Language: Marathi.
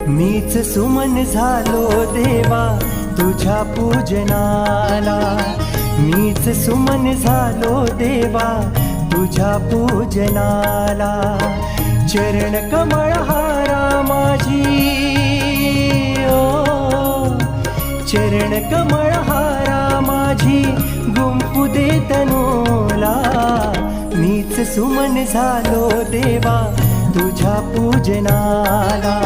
मीच सुमन झालो देवा तुझ्या पूजनाला, मीच सुमन झालो देवा तुझ्या पूजनाला। चरण कमळ हारा माझी चरण कमळ हारा माझी गुंफू दे तनूला, मीच सुमन झालो देवा तुझ्या पूजनाला।